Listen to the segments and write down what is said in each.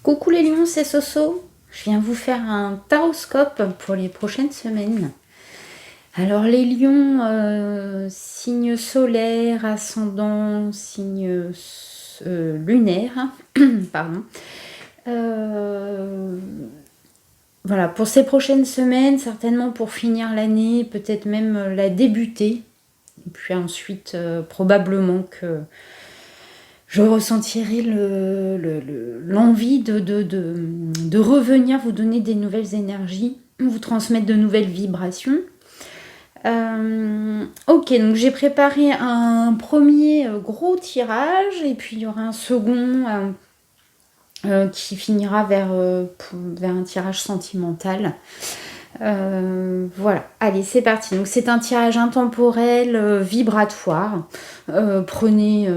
Coucou les lions, c'est Soso. Je viens vous faire un taroscope pour les prochaines semaines. Alors les lions, signe solaire, ascendant, signe lunaire, pardon. Voilà, pour ces prochaines semaines, certainement pour finir l'année, peut-être même la débuter. Et puis ensuite, probablement que je ressentirai l'envie de revenir vous donner des nouvelles énergies, vous transmettre de nouvelles vibrations. Ok, donc j'ai préparé un premier gros tirage et puis il y aura un second qui finira vers un tirage sentimental. Voilà, allez, c'est parti. Donc c'est un tirage intemporel, vibratoire. Prenez,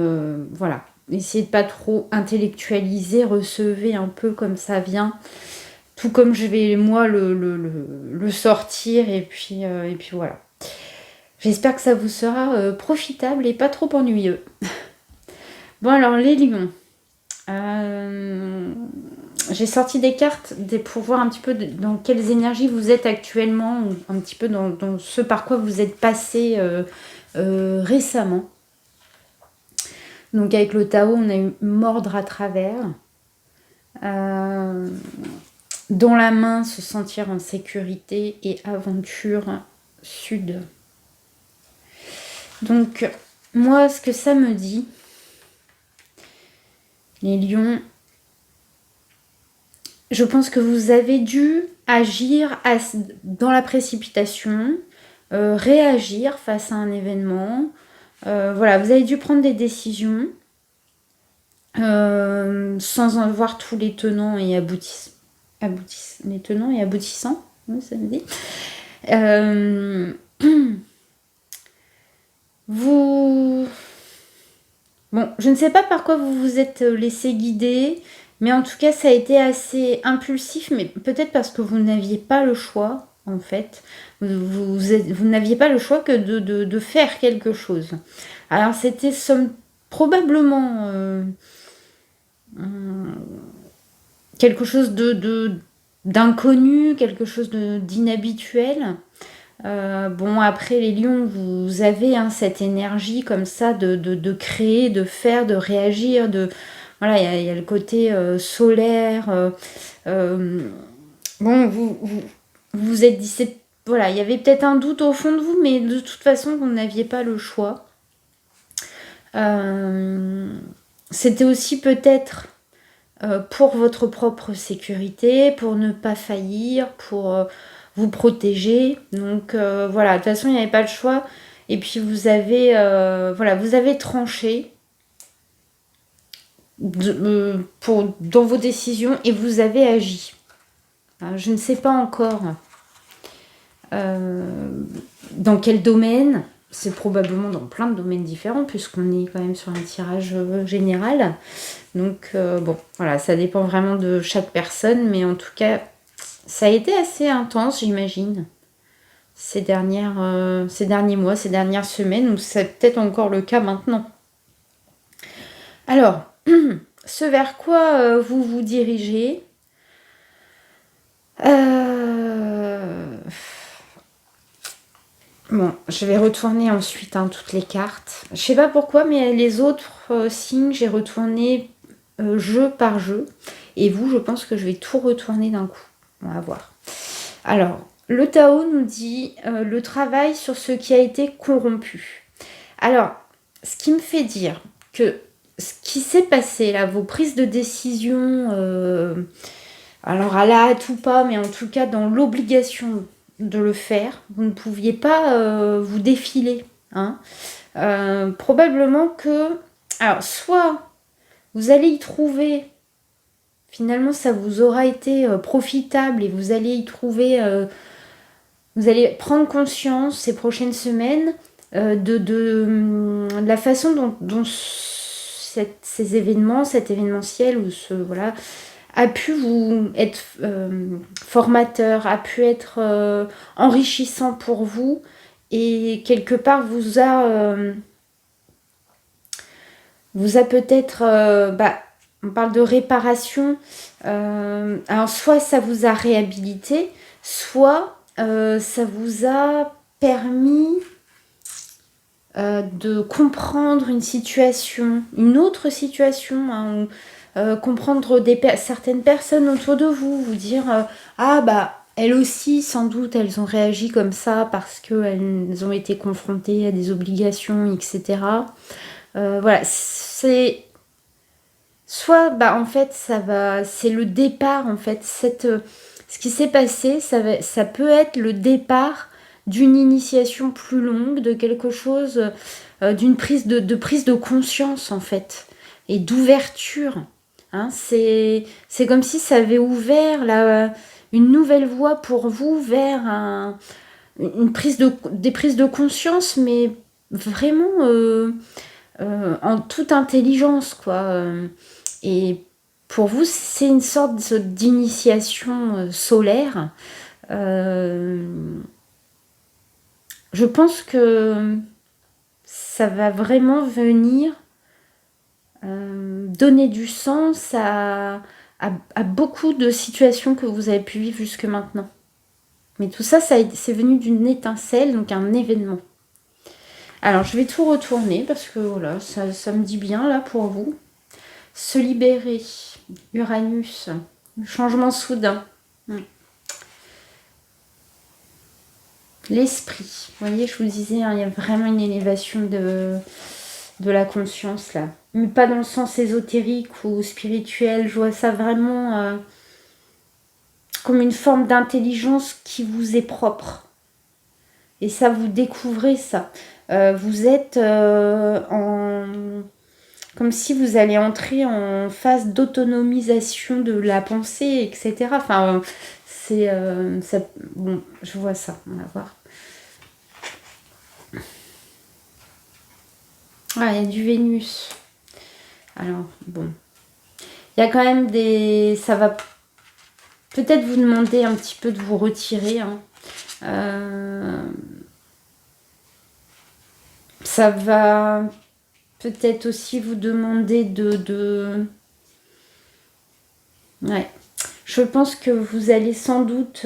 voilà, essayez de pas trop intellectualiser, recevez un peu comme ça vient, tout comme je vais moi le sortir et puis voilà. J'espère que ça vous sera profitable et pas trop ennuyeux. Bon alors les lions. J'ai sorti des cartes pour voir un petit peu dans quelles énergies vous êtes actuellement, ou un petit peu dans ce par quoi vous êtes passé récemment. Donc avec le Tao, on a eu mordre à travers. Dans la main, se sentir en sécurité et aventure sud. Donc moi, ce que ça me dit, les lions, je pense que vous avez dû agir dans la précipitation, réagir face à un événement. Voilà, vous avez dû prendre des décisions sans en voir tous les tenants et les tenants et aboutissants, oui, ça me dit. Bon, je ne sais pas par quoi vous vous êtes laissé guider, mais en tout cas, ça a été assez impulsif, mais peut-être parce que vous n'aviez pas le choix, en fait. Vous n'aviez pas le choix que de faire quelque chose. Alors, c'était probablement quelque chose d'inconnu, quelque chose d'inhabituel. Bon, après les lions, vous avez cette énergie comme ça de créer, de faire, de réagir, voilà, il y a le côté solaire. Bon, vous êtes dit, voilà, il y avait peut-être un doute au fond de vous, mais de toute façon, vous n'aviez pas le choix. C'était aussi peut-être pour votre propre sécurité, pour ne pas faillir, pour vous protéger. Donc voilà, de toute façon, il n'y avait pas le choix. Et puis vous avez, voilà, vous avez tranché dans vos décisions et vous avez agi. Je ne sais pas encore dans quel domaine. C'est probablement dans plein de domaines différents puisqu'on est quand même sur un tirage général. Donc bon, voilà, ça dépend vraiment de chaque personne, mais en tout cas, ça a été assez intense, j'imagine, ces derniers mois, ces dernières semaines, ou c'est peut-être encore le cas maintenant. Alors, ce vers quoi vous vous dirigez, bon, je vais retourner ensuite toutes les cartes. Je sais pas pourquoi, mais les autres signes, j'ai retourné jeu par jeu. Et vous, je pense que je vais tout retourner d'un coup. On va voir. Alors, le Tao nous dit le travail sur ce qui a été corrompu. Alors, ce qui me fait dire que ce qui s'est passé là, vos prises de décision, alors à la hâte ou pas, mais en tout cas dans l'obligation de le faire, vous ne pouviez pas vous défiler. Probablement que, alors soit vous allez y trouver, finalement ça vous aura été profitable et vous allez y trouver, vous allez prendre conscience ces prochaines semaines de la façon dont ces événements, cet événementiel ou voilà, a pu vous être formateur, a pu être enrichissant pour vous et quelque part vous a peut-être on parle de réparation. Alors, soit ça vous a réhabilité, soit ça vous a permis de comprendre une situation, une autre situation, hein, comprendre certaines personnes autour de vous, vous dire ah bah elles aussi sans doute elles ont réagi comme ça parce qu'elles ont été confrontées à des obligations, etc. Voilà, c'est soit bah en fait c'est le départ en fait, ce qui s'est passé, ça peut être le départ d'une initiation plus longue, de quelque chose, d'une prise de conscience en fait, et d'ouverture. Hein, c'est comme si ça avait ouvert une nouvelle voie pour vous vers des prises de conscience, mais vraiment en toute intelligence, quoi. Et pour vous, c'est une sorte d'initiation solaire. Je pense que ça va vraiment venir donner du sens à beaucoup de situations que vous avez pu vivre jusque maintenant. Mais tout ça, c'est venu d'une étincelle, donc un événement. Alors, je vais tout retourner parce que voilà, ça me dit bien là pour vous. Se libérer, Uranus, changement soudain. L'esprit. Vous voyez, je vous disais, hein, il y a vraiment une élévation de la conscience là. Mais pas dans le sens ésotérique ou spirituel. Je vois ça vraiment comme une forme d'intelligence qui vous est propre. Et ça, vous découvrez ça. Vous êtes comme si vous allez entrer en phase d'autonomisation de la pensée, etc. Enfin, c'est... bon, je vois ça. On va voir. Ah, il y a du Vénus. Alors, bon. Il y a quand même ça va peut-être vous demander un petit peu de vous retirer. Hein. Ça va peut-être aussi vous demander Ouais. Je pense que vous allez sans doute...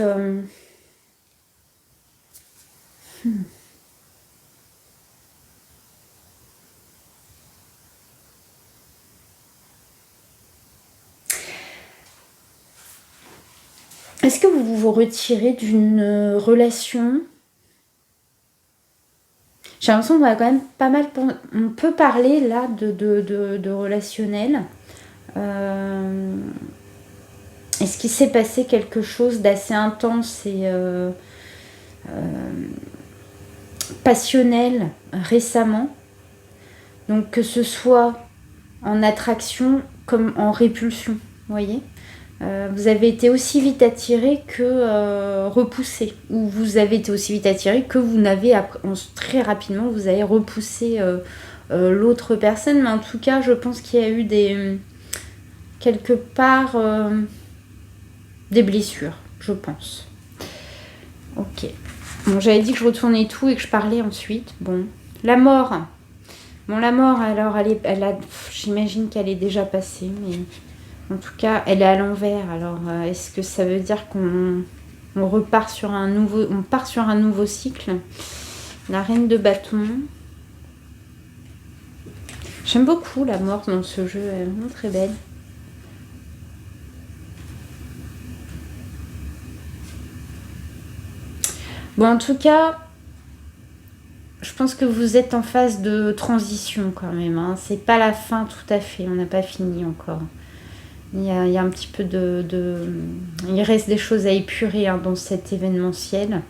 Est-ce que vous vous retirez d'une relation? J'ai l'impression qu'on va quand même pas mal... On peut parler là de relationnel. Est-ce qu'il s'est passé quelque chose d'assez intense et passionnel récemment? Donc que ce soit en attraction comme en répulsion, vous voyez? Vous avez été aussi vite attiré que repoussé, ou vous avez été aussi vite attiré que vous n'avez très rapidement vous avez repoussé l'autre personne, mais en tout cas je pense qu'il y a eu quelque part des blessures, je pense. Ok. Bon, j'avais dit que je retournais tout et que je parlais ensuite. Bon, la mort. Bon, la mort, alors, j'imagine qu'elle est déjà passée, mais en tout cas, elle est à l'envers. Alors, est-ce que ça veut dire qu'on repart sur on part sur un nouveau cycle? La reine de bâton. J'aime beaucoup la mort dans ce jeu, elle est vraiment très belle. Bon, en tout cas, je pense que vous êtes en phase de transition quand même. Hein. C'est pas la fin tout à fait, on n'a pas fini encore. Il y a un petit peu il reste des choses à épurer hein, dans cet événementiel.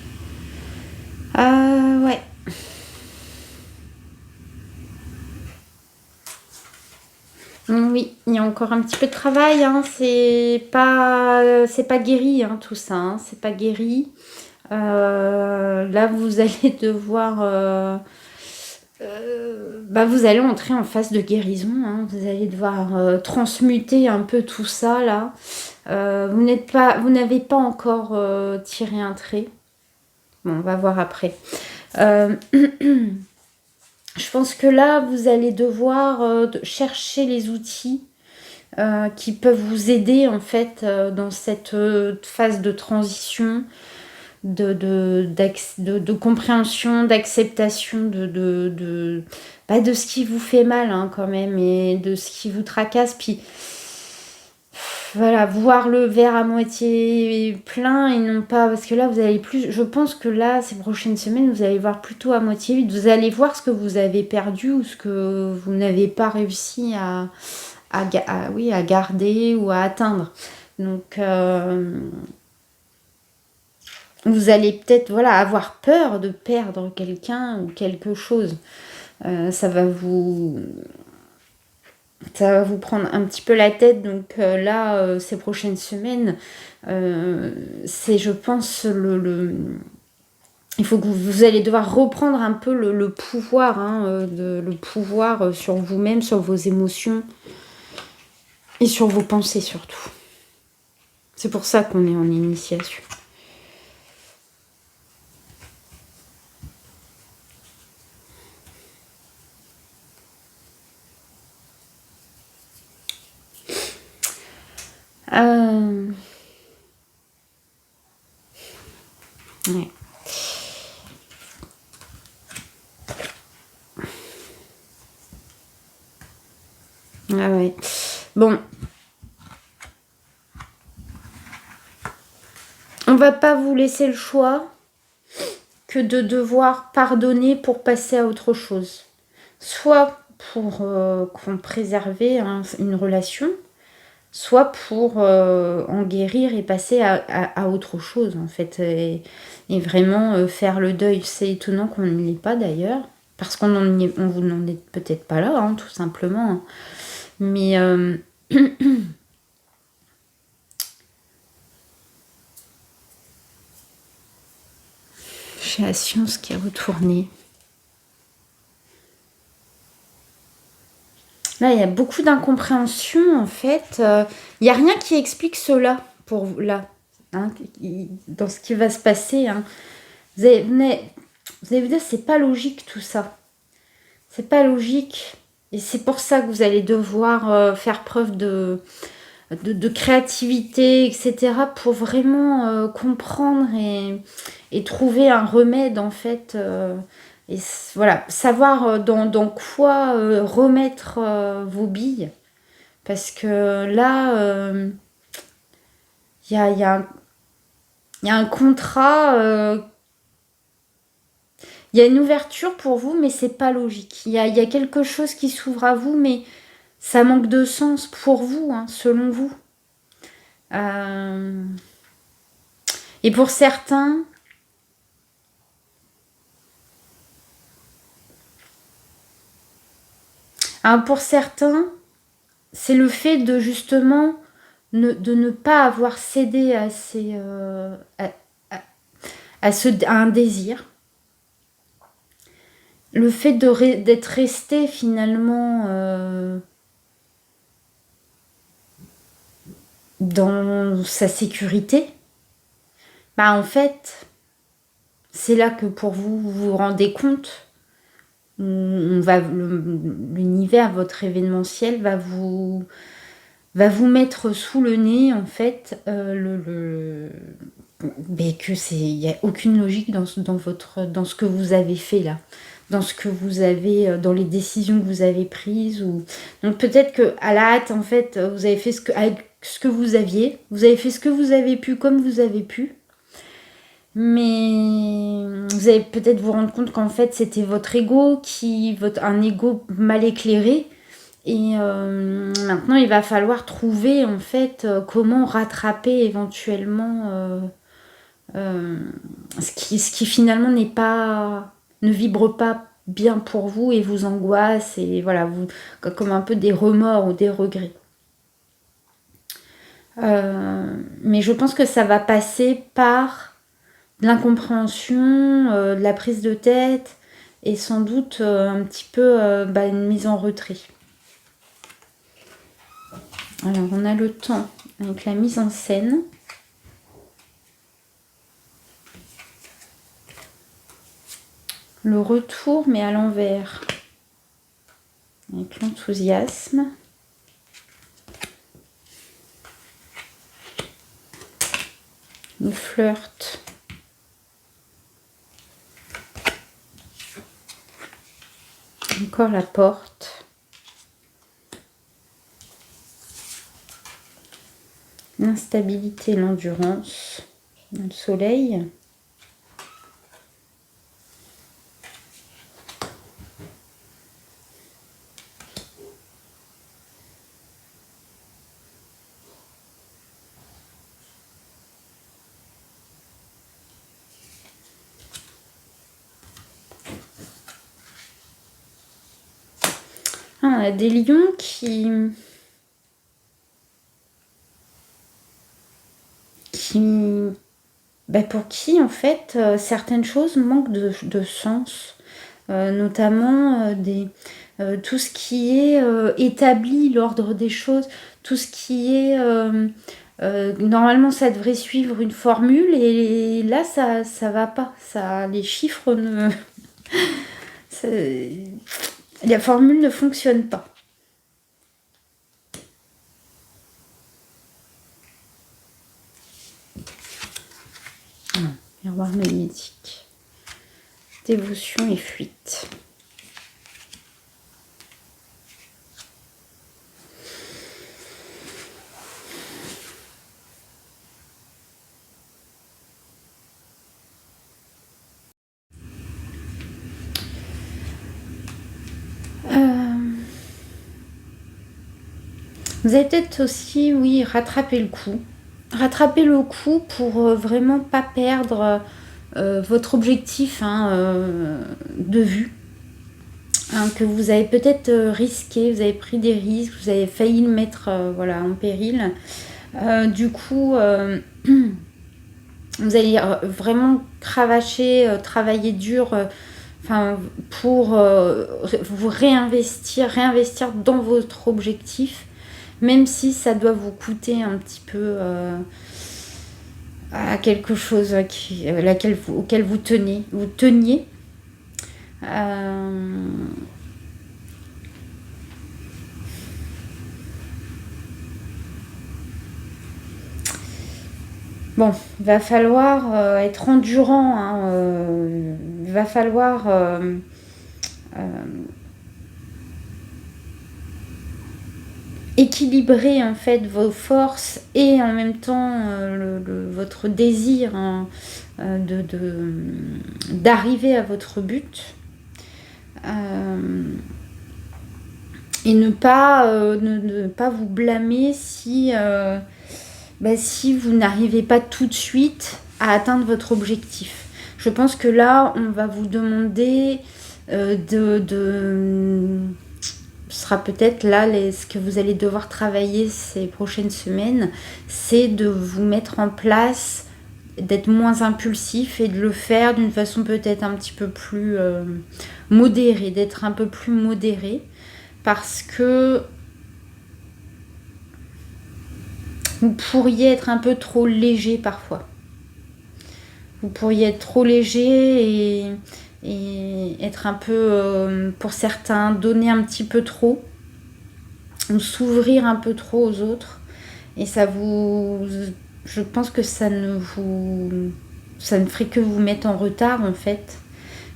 Ouais. Oui, il y a encore un petit peu de travail. Hein. C'est pas guéri hein, tout ça. Hein. C'est pas guéri. Là, vous allez devoir... vous allez entrer en phase de guérison, hein. Vous allez devoir transmuter un peu tout ça, là. Vous n'avez pas encore tiré un trait. Bon, on va voir après. Je pense que là, vous allez devoir chercher les outils qui peuvent vous aider en fait dans cette phase de transition, de compréhension, d'acceptation de ce qui vous fait mal hein, quand même et de ce qui vous tracasse. Puis voilà, voir le verre à moitié plein et non pas... Parce que là, vous allez plus... Je pense que là, ces prochaines semaines, vous allez voir plutôt à moitié vide. Vous allez voir ce que vous avez perdu ou ce que vous n'avez pas réussi à garder ou à atteindre. Donc, vous allez peut-être avoir peur de perdre quelqu'un ou quelque chose. Ça va vous prendre un petit peu la tête. Donc là, ces prochaines semaines, c'est, je pense, il faut que vous allez devoir reprendre un peu le pouvoir, hein, le pouvoir sur vous-même, sur vos émotions et sur vos pensées surtout. C'est pour ça qu'on est en initiation. Ouais. Ah ouais. Bon. On va pas vous laisser le choix que de devoir pardonner pour passer à autre chose. Soit pour préserver une relation, soit pour en guérir et passer à autre chose en fait. Et vraiment faire le deuil. C'est étonnant qu'on n'y l'ait pas d'ailleurs. Parce qu'on vous n'en est peut-être pas là, hein, tout simplement. Mais... j'ai la science qui est retournée. Là, il y a beaucoup d'incompréhension, en fait. Il n'y a rien qui explique cela, pour vous, là, hein, dans ce qui va se passer. Hein. Vous allez vous dire, c'est pas logique, tout ça. C'est pas logique. Et c'est pour ça que vous allez devoir faire preuve de créativité, etc. pour vraiment comprendre et trouver un remède, en fait. Et voilà, savoir dans quoi remettre vos billes. Parce que là, il y a un contrat, il y a une ouverture pour vous, mais c'est pas logique. Il y a quelque chose qui s'ouvre à vous, mais ça manque de sens pour vous, hein, selon vous. Et pour certains... pour certains, c'est le fait de justement de ne pas avoir cédé à un désir. Le fait d'être resté finalement dans sa sécurité, en fait, c'est là que pour vous vous rendez compte. L'univers, votre événementiel va vous mettre sous le nez en fait que il n'y a aucune logique dans ce que vous avez fait là, dans ce que vous avez, dans les décisions que vous avez prises donc peut-être que à la hâte en fait vous avez fait avec ce que vous avez fait ce que vous avez pu comme vous avez pu. Mais vous allez peut-être vous rendre compte qu'en fait, c'était votre ego, un ego mal éclairé. Et maintenant, il va falloir trouver en fait comment rattraper éventuellement ce qui finalement ne vibre pas bien pour vous et vous angoisse et voilà, comme un peu des remords ou des regrets. Mais je pense que ça va passer par de l'incompréhension, de la prise de tête et sans doute un petit peu une mise en retrait. Alors, on a le temps avec la mise en scène. Le retour, mais à l'envers. Avec l'enthousiasme. Le flirt. Encore la porte. L'instabilité, l'endurance. Le soleil. On a des lions pour qui en fait certaines choses manquent de sens, notamment tout ce qui est établi, l'ordre des choses, tout ce qui est normalement ça devrait suivre une formule et là ça va pas, ça les chiffres ne la formule ne fonctionne pas. Miroir magnétique. Dévotion et fuite. Vous avez peut-être aussi, oui, rattraper le coup. Rattraper le coup pour vraiment pas perdre votre objectif de vue. Que vous avez peut-être risqué, vous avez pris des risques, vous avez failli le mettre en péril. Du coup, vous allez vraiment cravacher, travailler dur pour vous réinvestir dans votre objectif, même si ça doit vous coûter un petit peu à quelque chose auquel vous teniez. Bon, il va falloir être endurant, il va falloir équilibrer en fait vos forces et en même temps votre désir d'arriver à votre but. Et ne pas vous blâmer si vous n'arrivez pas tout de suite à atteindre votre objectif. Je pense que là, on va vous demander ce sera peut-être là ce que vous allez devoir travailler ces prochaines semaines, c'est de vous mettre en place, d'être moins impulsif et de le faire d'une façon peut-être un petit peu plus modérée, d'être un peu plus modéré, parce que vous pourriez être un peu trop léger parfois. Vous pourriez être trop léger et être un peu, pour certains, donner un petit peu trop, ou s'ouvrir un peu trop aux autres. Et je pense que ça ne ferait que vous mettre en retard en fait.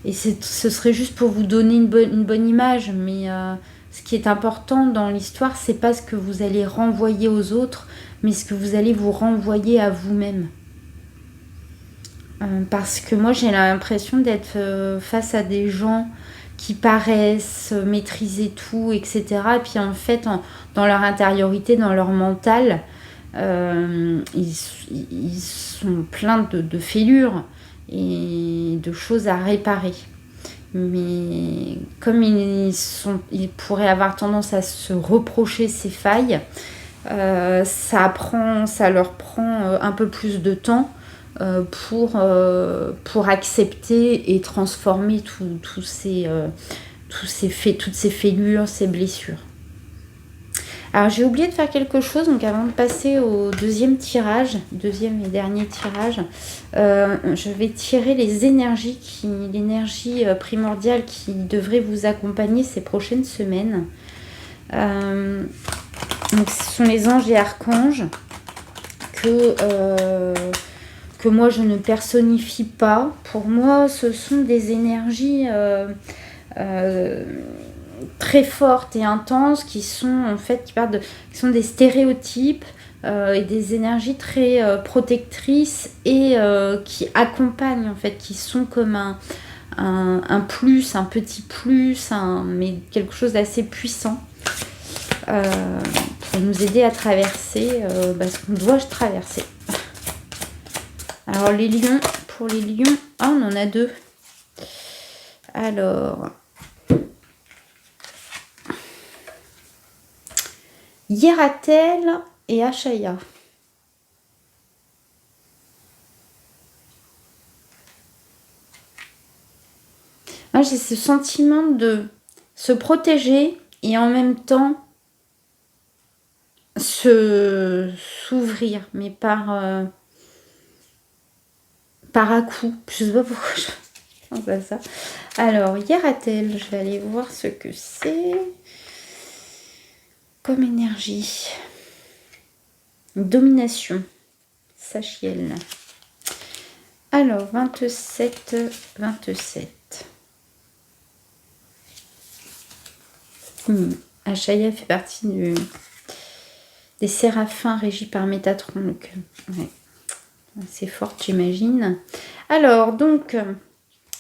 Et ce serait juste pour vous donner une bonne image, mais ce qui est important dans l'histoire, c'est pas ce que vous allez renvoyer aux autres, mais ce que vous allez vous renvoyer à vous-même. Parce que moi, j'ai l'impression d'être face à des gens qui paraissent maîtriser tout, etc. Et puis en fait, dans leur intériorité, dans leur mental, ils sont pleins de fêlures et de choses à réparer. Mais comme ils pourraient avoir tendance à se reprocher ces failles, ça leur prend un peu plus de temps. pour accepter et transformer toutes ces fêlures, ces blessures. Alors j'ai oublié de faire quelque chose, donc avant de passer au deuxième et dernier tirage, je vais tirer l'énergie primordiale qui devrait vous accompagner ces prochaines semaines. Donc ce sont les anges et archanges que moi je ne personnifie pas. Pour moi, ce sont des énergies très fortes et intenses qui sont en fait qui sont des stéréotypes et des énergies très protectrices et qui accompagnent en fait, qui sont comme un plus, un petit plus, mais quelque chose d'assez puissant pour nous aider à traverser ce qu'on doit traverser. Alors les lions, pour les lions, on en a deux. Alors, Hiératel et Achaya. Moi, j'ai ce sentiment de se protéger et en même temps s'ouvrir, mais par à-coups. Je sais pas pourquoi je pense à ça. Alors, Hiératel, je vais aller voir ce que c'est comme énergie. Domination. Sachiel. Alors, 27. Achaya fait partie des séraphins régis par Métatron. Donc, ouais, assez forte, j'imagine. Alors, donc,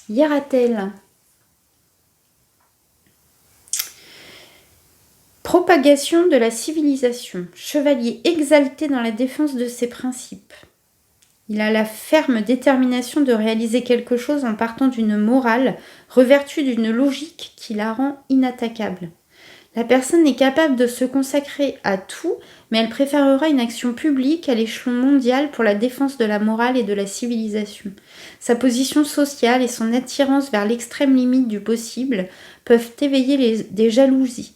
Hiératel. Propagation de la civilisation. Chevalier exalté dans la défense de ses principes. Il a la ferme détermination de réaliser quelque chose en partant d'une morale revêtue d'une logique qui la rend inattaquable. La personne est capable de se consacrer à tout, mais elle préférera une action publique à l'échelon mondial pour la défense de la morale et de la civilisation. Sa position sociale et son attirance vers l'extrême limite du possible peuvent éveiller des jalousies.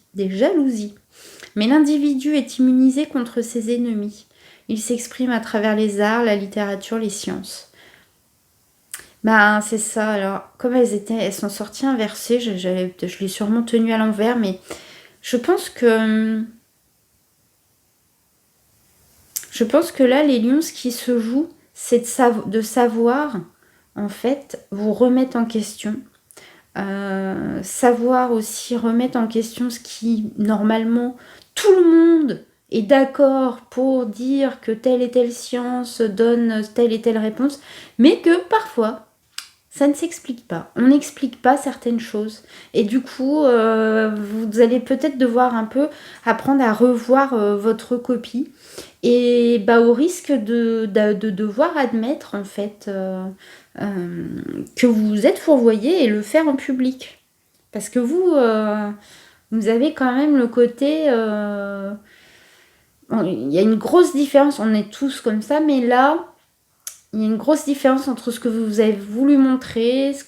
Mais l'individu est immunisé contre ses ennemis. Il s'exprime à travers les arts, la littérature, les sciences. C'est ça. Alors, comme elles sont sorties inversées, je l'ai sûrement tenue à l'envers, mais je pense que là, les lions, ce qui se joue, c'est de savoir, en fait, vous remettre en question. Savoir aussi remettre en question ce qui, normalement, tout le monde est d'accord pour dire que telle et telle science donne telle et telle réponse, mais que parfois, ça ne s'explique pas. On n'explique pas certaines choses. Et du coup, vous allez peut-être devoir un peu apprendre à revoir votre copie. Et au risque de devoir admettre, en fait, que vous êtes fourvoyé et le faire en public. Parce que vous avez quand même le côté... il y a une grosse différence, on est tous comme ça, mais là... Il y a une grosse différence entre ce que vous avez voulu montrer, et ce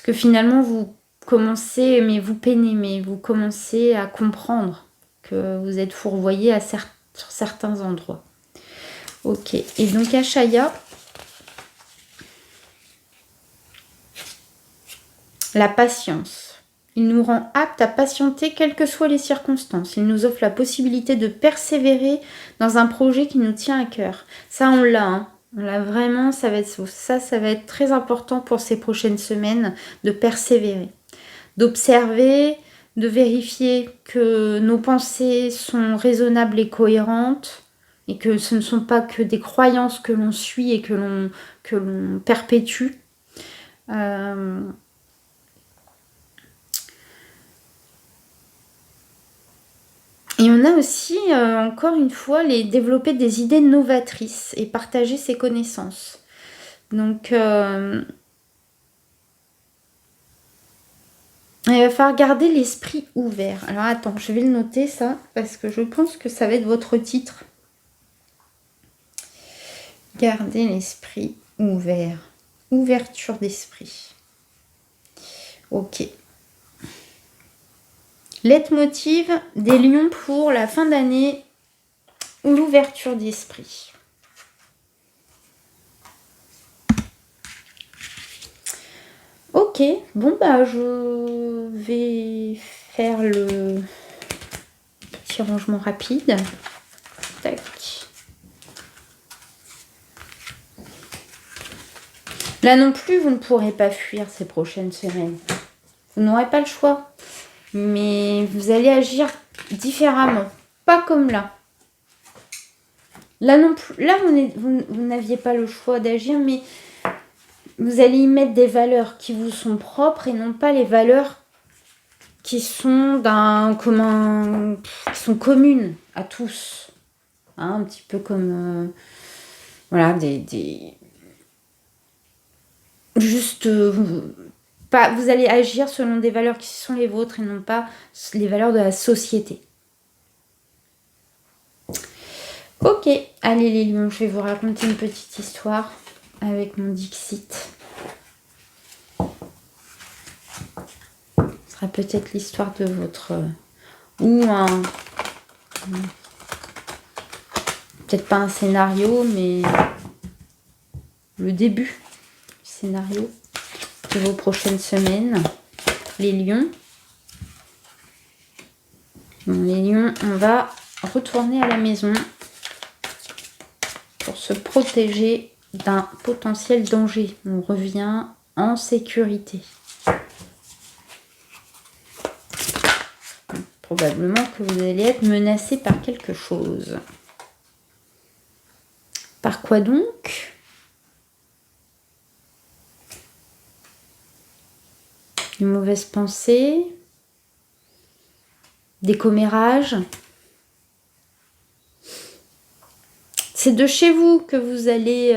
que finalement vous commencez, mais vous peinez, mais vous commencez à comprendre que vous êtes fourvoyé sur certains endroits. Ok, et donc Achaya, la patience. Il nous rend aptes à patienter quelles que soient les circonstances. Il nous offre la possibilité de persévérer dans un projet qui nous tient à cœur. Ça, on l'a, hein. On l'a vraiment, ça va être très important pour ces prochaines semaines, de persévérer. D'observer, de vérifier que nos pensées sont raisonnables et cohérentes, et que ce ne sont pas que des croyances que l'on suit et que l'on perpétue. Et on a aussi, encore une fois, développer des idées novatrices et partager ses connaissances. Donc, il va falloir garder l'esprit ouvert. Alors, attends, je vais le noter, ça, parce que je pense que ça va être votre titre. Gardez l'esprit ouvert. Ouverture d'esprit. Ok. Leitmotiv des lions pour la fin d'année ou l'ouverture d'esprit. Ok, bon bah je vais faire le petit rangement rapide. Tac. Là non plus, vous ne pourrez pas fuir ces prochaines semaines. Vous n'aurez pas le choix. Mais vous allez agir différemment. Pas comme là. Là non plus, là vous n'aviez pas le choix d'agir, mais vous allez y mettre des valeurs qui vous sont propres et non pas les valeurs qui sont qui sont communes à tous. Hein, un petit peu comme voilà, juste pas, vous allez agir selon des valeurs qui sont les vôtres et non pas les valeurs de la société. Ok, allez les lions, je vais vous raconter une petite histoire avec mon Dixit. Ce sera peut-être l'histoire de votre... ou un... peut-être pas un scénario, mais le début du scénario de vos prochaines semaines. Les lions. Bon, les lions, on va retourner à la maison pour se protéger d'un potentiel danger. On revient en sécurité. Probablement que vous allez être menacé par quelque chose. Par quoi donc? Une mauvaise pensée, des commérages. C'est de chez vous que vous allez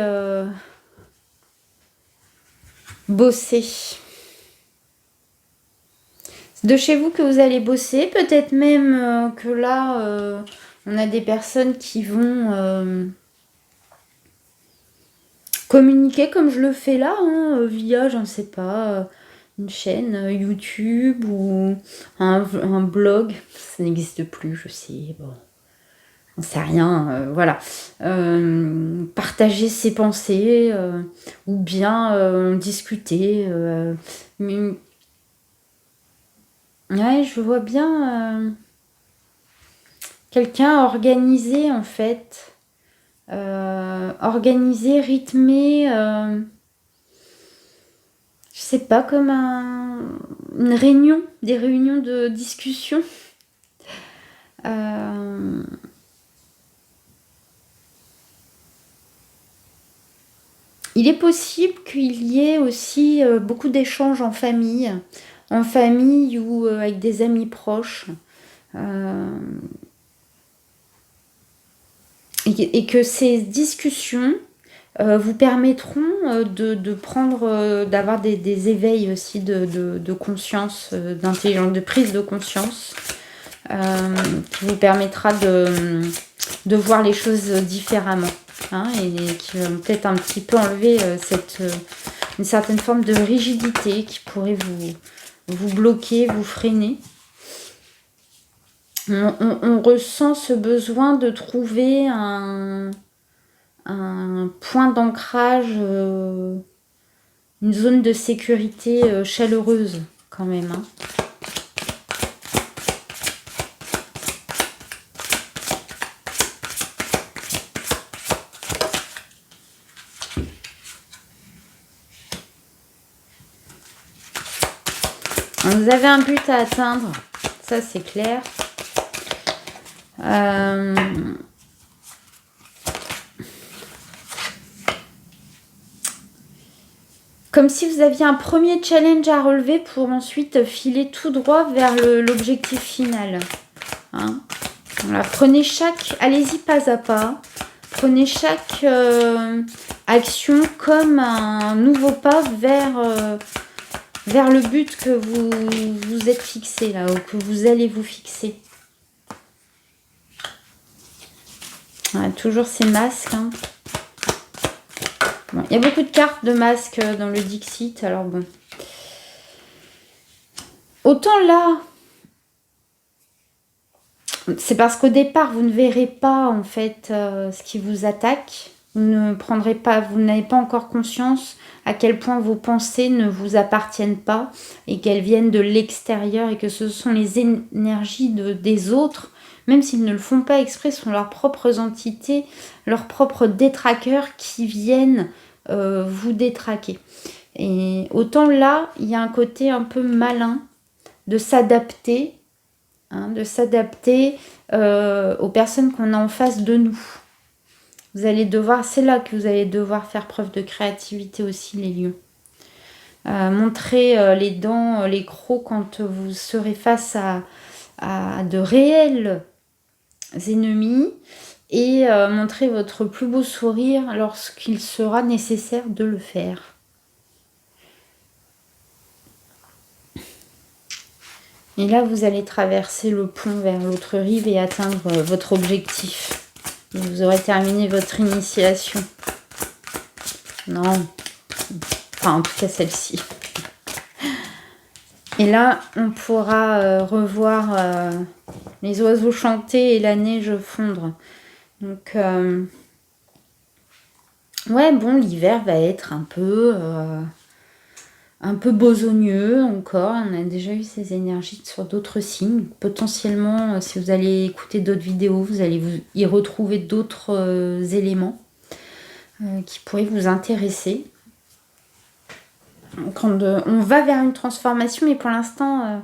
bosser. C'est de chez vous que vous allez bosser. Peut-être même que là, on a des personnes qui vont communiquer comme je le fais là, hein, via, je ne sais pas, une chaîne YouTube ou un blog. Ça n'existe plus, je sais, bon. On sait rien, voilà. Partager ses pensées ou bien discuter. Ouais, je vois bien quelqu'un organisé en fait. Organisé, rythmé. Je sais pas, comme une réunion, des réunions de discussion. Il est possible qu'il y ait aussi beaucoup d'échanges en famille ou avec des amis proches. Et que ces discussions vous permettront de prendre, d'avoir des éveils aussi de conscience, d'intelligence, de prise de conscience, qui vous permettra de voir les choses différemment. Hein, et qui va peut-être un petit peu enlever une certaine forme de rigidité qui pourrait vous bloquer, vous freiner. On ressent ce besoin de trouver un point d'ancrage, une zone de sécurité chaleureuse quand même. Hein. Vous avez un but à atteindre, ça c'est clair. Comme si vous aviez un premier challenge à relever pour ensuite filer tout droit vers l'objectif final. Hein, voilà, allez-y pas à pas. Prenez chaque action comme un nouveau pas vers le but que vous êtes fixé là, ou que vous allez vous fixer. Voilà, toujours ces masques. Hein. Bon, il y a beaucoup de cartes de masques dans le Dixit, alors bon. Autant là, c'est parce qu'au départ, vous ne verrez pas en fait ce qui vous attaque. Vous ne prendrez pas, vous n'avez pas encore conscience à quel point vos pensées ne vous appartiennent pas et qu'elles viennent de l'extérieur et que ce sont les énergies des autres, même s'ils ne le font pas exprès, ce sont leurs propres entités, leurs propres détraqueurs qui viennent vous détraquer. Et autant là, il y a un côté un peu malin de s'adapter, aux personnes qu'on a en face de nous. Vous allez devoir, c'est là que vous allez devoir faire preuve de créativité aussi, les lions. Montrer les dents, les crocs quand vous serez face à de réels ennemis et montrer votre plus beau sourire lorsqu'il sera nécessaire de le faire. Et là, vous allez traverser le pont vers l'autre rive et atteindre votre objectif. Vous aurez terminé votre initiation. Non. Enfin, en tout cas, celle-ci. Et là, on pourra revoir les oiseaux chanter et la neige fondre. Donc, ouais, bon, l'hiver va être un peu besogneux encore. On a déjà eu ces énergies sur d'autres signes. Potentiellement, si vous allez écouter d'autres vidéos, vous allez y retrouver d'autres éléments qui pourraient vous intéresser. Quand on va vers une transformation, mais pour l'instant,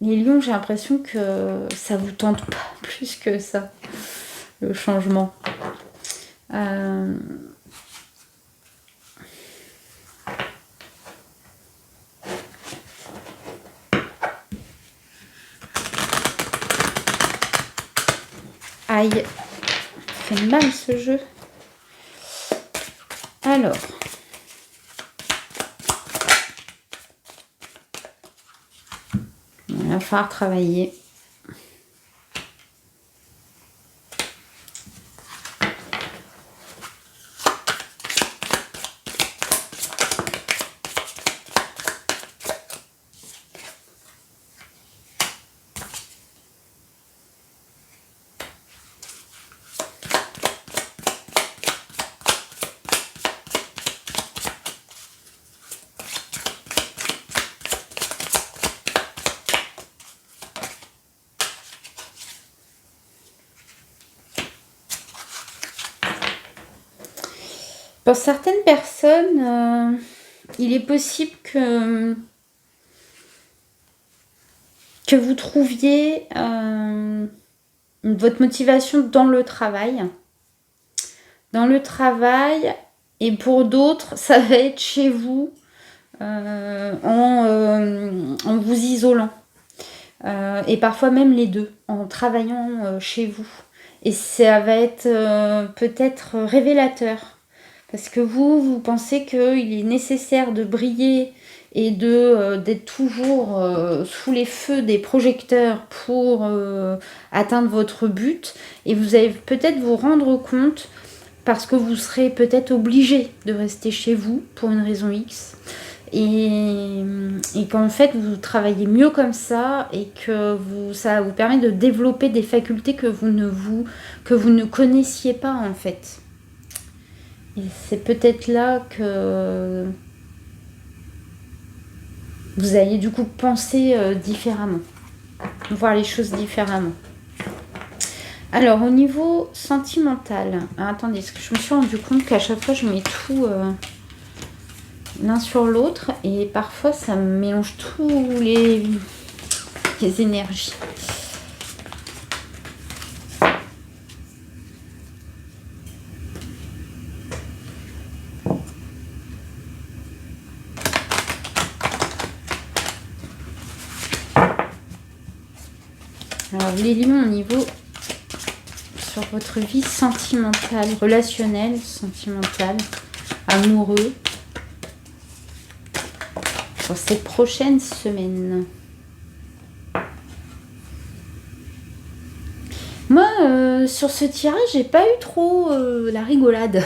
les lions, j'ai l'impression que ça vous tente pas plus que ça, le changement. Aïe, ça fait mal ce jeu. Alors, il va falloir travailler. Pour certaines personnes, il est possible que vous trouviez votre motivation dans le travail. Dans le travail, et pour d'autres, ça va être chez vous en vous isolant. Et parfois même les deux, en travaillant chez vous. Et ça va être peut-être révélateur. Parce que vous pensez qu'il est nécessaire de briller et d'être toujours sous les feux des projecteurs pour atteindre votre but. Et vous allez peut-être vous rendre compte, parce que vous serez peut-être obligé de rester chez vous pour une raison X. Et qu'en fait, vous travaillez mieux comme ça et que ça vous permet de développer des facultés que vous ne connaissiez pas en fait. Et c'est peut-être là que vous allez du coup penser différemment, voir les choses différemment. Alors au niveau sentimental, attendez, parce que je me suis rendu compte qu'à chaque fois je mets tout l'un sur l'autre et parfois ça me mélange tous les énergies. Alors les lions au niveau sur votre vie sentimentale, relationnelle, sentimentale, amoureux, pour ces prochaines semaines. Moi, sur ce tirage, j'ai pas eu trop la rigolade.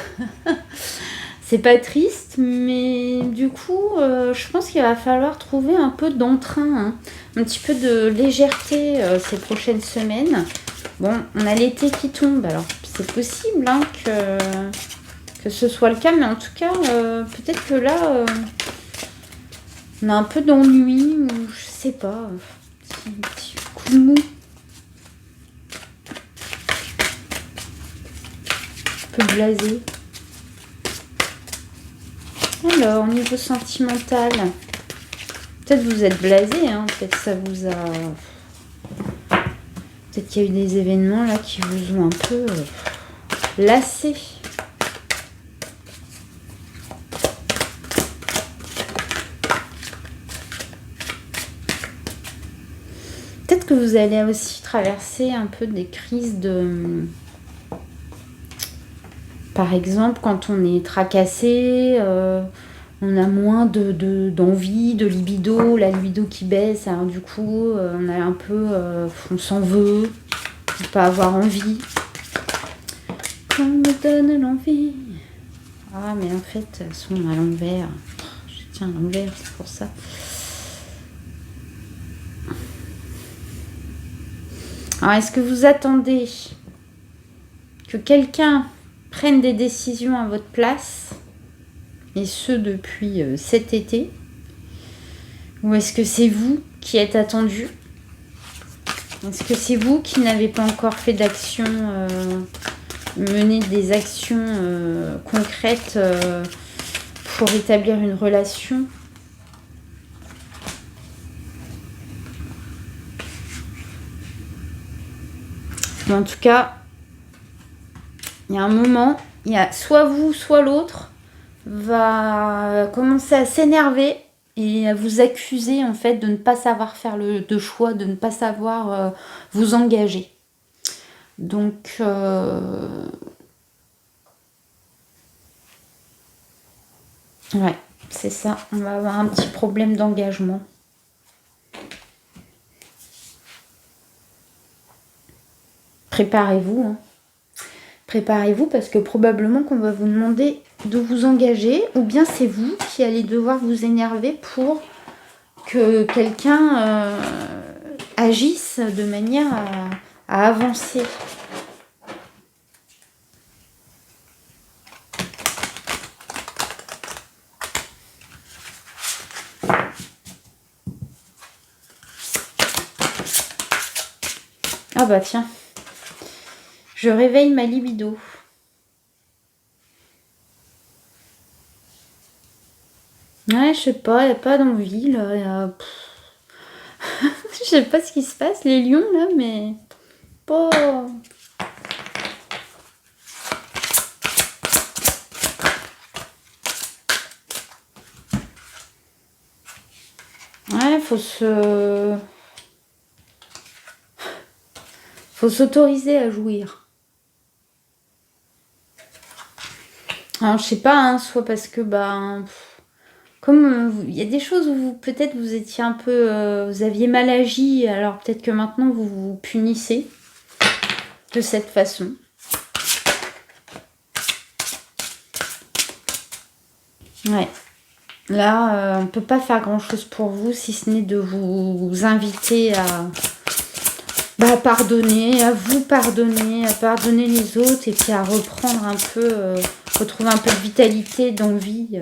C'est pas triste, mais du coup, je pense qu'il va falloir trouver un peu d'entrain, hein, un petit peu de légèreté ces prochaines semaines. Bon, on a l'été qui tombe, alors c'est possible hein, que ce soit le cas, mais en tout cas, peut-être que là, on a un peu d'ennui, ou je sais pas, un petit coup de mou. Un peu blasé. Alors, au niveau sentimental, peut-être vous êtes blasé, hein, peut-être ça vous a... Peut-être qu'il y a eu des événements là qui vous ont un peu lassé. Peut-être que vous allez aussi traverser un peu des crises de... Par exemple, quand on est tracassé, on a moins d'envie, de libido, la libido qui baisse, alors du coup, on a un peu... on s'en veut, de pas avoir envie. On me donne l'envie. Ah, mais en fait, elles sont à l'envers. Je tiens à l'envers, c'est pour ça. Alors, est-ce que vous attendez que quelqu'un prenne des décisions à votre place, et ce depuis cet été, ou est-ce que c'est vous qui êtes attendu? Est-ce que c'est vous qui n'avez pas encore fait d'action, mené des actions concrètes pour établir une relation? Mais en tout cas, il y a un moment, il y a soit vous, soit l'autre va commencer à s'énerver et à vous accuser en fait de ne pas savoir faire de choix, de ne pas savoir vous engager. Donc, ouais, c'est ça. On va avoir un petit problème d'engagement. Préparez-vous, hein. Préparez-vous parce que probablement qu'on va vous demander de vous engager, ou bien c'est vous qui allez devoir vous énerver pour que quelqu'un agisse de manière à avancer. Ah bah tiens, je réveille ma libido. Ouais, je sais pas, il n'y a pas d'envie là. Je sais pas ce qui se passe, les lions là, mais pas. Ouais, faut s'autoriser à jouir. Alors je sais pas, hein, soit parce que comme il y a des choses où peut-être vous étiez un peu, vous aviez mal agi, alors peut-être que maintenant vous vous punissez de cette façon. Ouais. Là, on ne peut pas faire grand-chose pour vous, si ce n'est de vous inviter à pardonner, à vous pardonner, à pardonner les autres, et puis à reprendre un peu, retrouver un peu de vitalité, d'envie,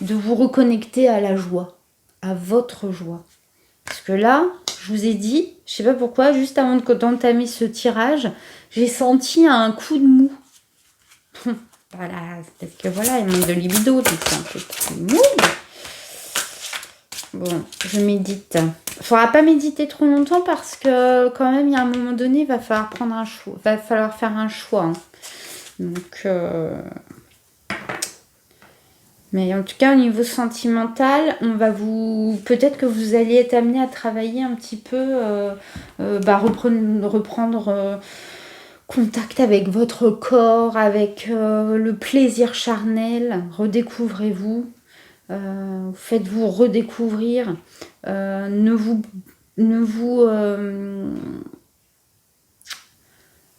de vous reconnecter à la joie, à votre joie. Parce que là, je vous ai dit, je sais pas pourquoi, juste avant d'entamer ce tirage, j'ai senti un coup de mou. Voilà, c'est parce que voilà, il manque de libido, donc c'est un peu plus mou. Bon, je médite. Il faudra pas méditer trop longtemps parce que quand même, il y a un moment donné, il va falloir prendre un choix. Va falloir faire un choix. Hein. Donc, mais en tout cas, au niveau sentimental, on va peut-être que vous allez être amené à travailler un petit peu, reprendre contact avec votre corps, avec le plaisir charnel. Redécouvrez-vous. Faites-vous redécouvrir. Ne vous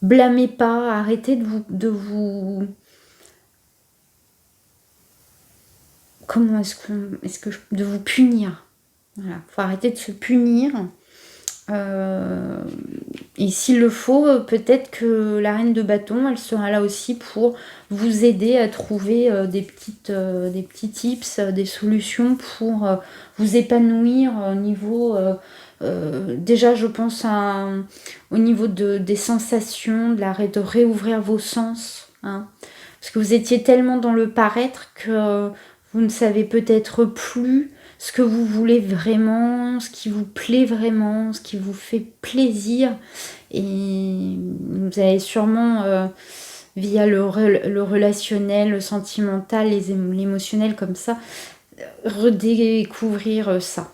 blâmez pas. Arrêtez de vous comment est-ce que de vous punir. Voilà, faut arrêter de se punir. Et s'il le faut, peut-être que la reine de bâton, elle sera là aussi pour vous aider à trouver des petits tips, des solutions pour vous épanouir au niveau, déjà je pense au niveau des sensations, de réouvrir vos sens. Hein. Parce que vous étiez tellement dans le paraître que vous ne savez peut-être plus ce que vous voulez vraiment, ce qui vous plaît vraiment, ce qui vous fait plaisir. Et vous allez sûrement, via le relationnel, le sentimental, l'émotionnel comme ça, redécouvrir ça.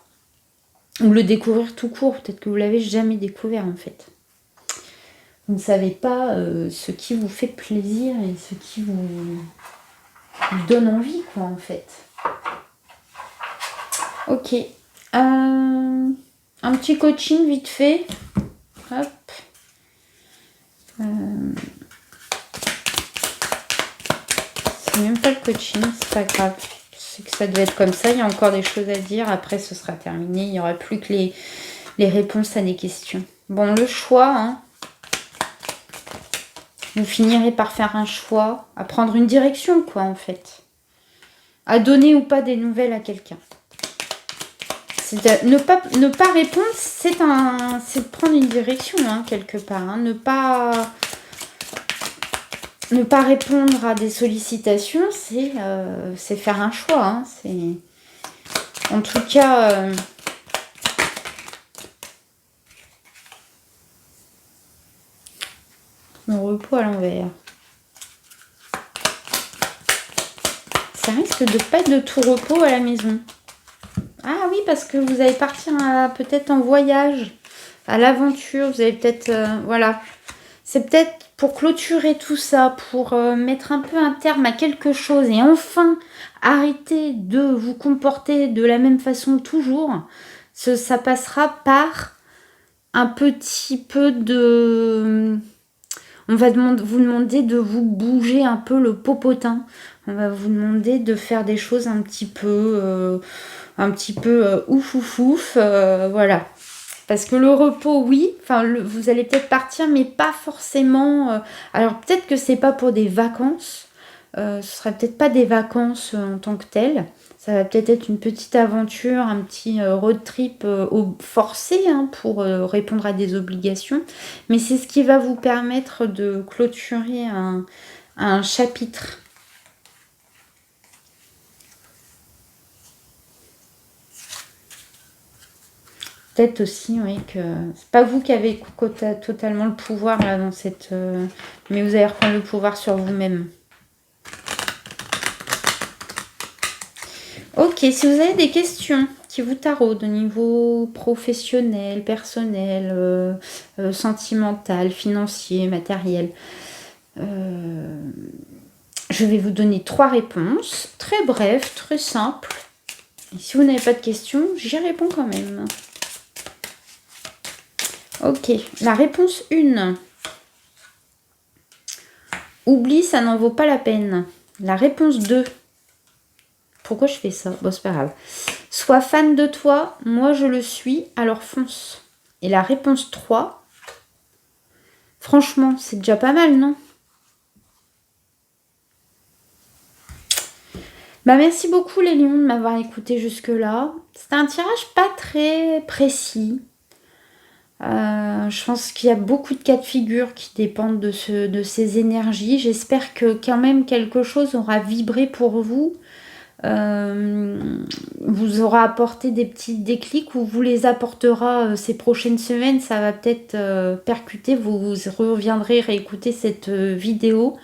Ou le découvrir tout court, peut-être que vous l'avez jamais découvert en fait. Vous ne savez pas ce qui vous fait plaisir et ce qui vous donne envie, quoi, en fait. Ok. Un petit coaching vite fait. Hop. C'est même pas le coaching, c'est pas grave. Je sais que ça devait être comme ça. Il y a encore des choses à dire. Après, ce sera terminé. Il n'y aura plus que les réponses à des questions. Bon, le choix, hein. Vous finirez par faire un choix, à prendre une direction, quoi, en fait. À donner ou pas des nouvelles à quelqu'un. Ne pas répondre, c'est prendre une direction, hein, quelque part. Hein. Ne pas répondre à des sollicitations, c'est faire un choix. Hein. En tout cas... mon repos à l'envers. Ça risque de pas être de tout repos à la maison. Ah oui, parce que vous allez partir peut-être en voyage, à l'aventure. Vous allez peut-être... voilà. C'est peut-être pour clôturer tout ça, pour mettre un peu un terme à quelque chose et enfin arrêter de vous comporter de la même façon toujours. Ça passera par un petit peu de... On va vous demander de vous bouger un peu le popotin. On va vous demander de faire des choses un petit peu ouf ouf ouf. Voilà. Parce que le repos, oui, vous allez peut-être partir, mais pas forcément. Alors peut-être que c'est pas pour des vacances. Ce sera peut-être pas des vacances en tant que telles. Ça va peut-être être une petite aventure, un petit road trip forcé hein, pour répondre à des obligations. Mais c'est ce qui va vous permettre de clôturer un chapitre. Peut-être aussi, oui, que c'est pas vous qui avez totalement le pouvoir là dans cette... mais vous allez reprendre le pouvoir sur vous-même. Ok, si vous avez des questions qui vous taraudent au niveau professionnel, personnel, sentimental, financier, matériel, je vais vous donner 3 réponses, très brèves, très simples. Et si vous n'avez pas de questions, j'y réponds quand même. Ok, la réponse 1. Oublie, ça n'en vaut pas la peine. La réponse 2. Pourquoi je fais ça? Bon, c'est pas grave. Sois fan de toi, moi je le suis, alors fonce. Et la réponse 3. Franchement, c'est déjà pas mal, non? Bah, merci beaucoup les lions de m'avoir écouté jusque-là. C'était un tirage pas très précis. Je pense qu'il y a beaucoup de cas de figure qui dépendent de ces énergies. J'espère que quand même quelque chose aura vibré pour vous. Vous aura apporté des petits déclics ou vous les apportera ces prochaines semaines. Ça va peut-être percuter. Vous reviendrez réécouter cette vidéo.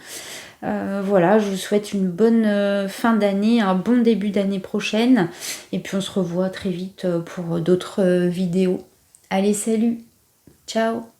Voilà, je vous souhaite une bonne fin d'année, un bon début d'année prochaine. Et puis on se revoit très vite pour d'autres vidéos. Allez, salut, ciao.